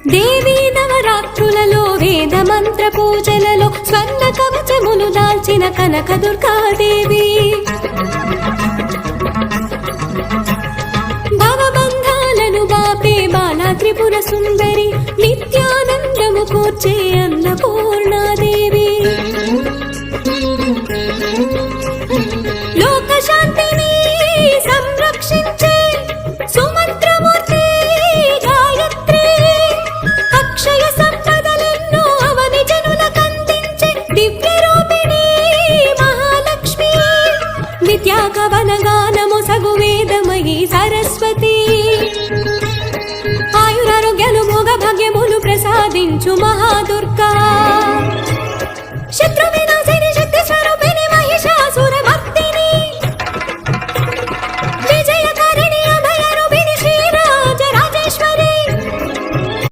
దేవీ నవరాత్రులలో వేద మంత్ర పూజలలో స్వర్ణ కవచములు దాల్చిన కనక దుర్గాదేవి భవబంధాలను బాపే బాలా త్రిపుర సుందరి నిత్యానందము కూర్చే అన్నపూర్ణాదేవి లోక శాంతిని సంరక్షించే సుమంత్రమూర్తి గాయత్రి అక్షయ సంపదలెన్నో అవని జనులకందించే దివ్య రూపిణి మహాలక్ష్మి విద్యాకవన గానము సగు వేదమయీ సరస్వతి ఆయురారోగ్యాలు భోగ భాగ్యములు ప్రసాదించు మహాదు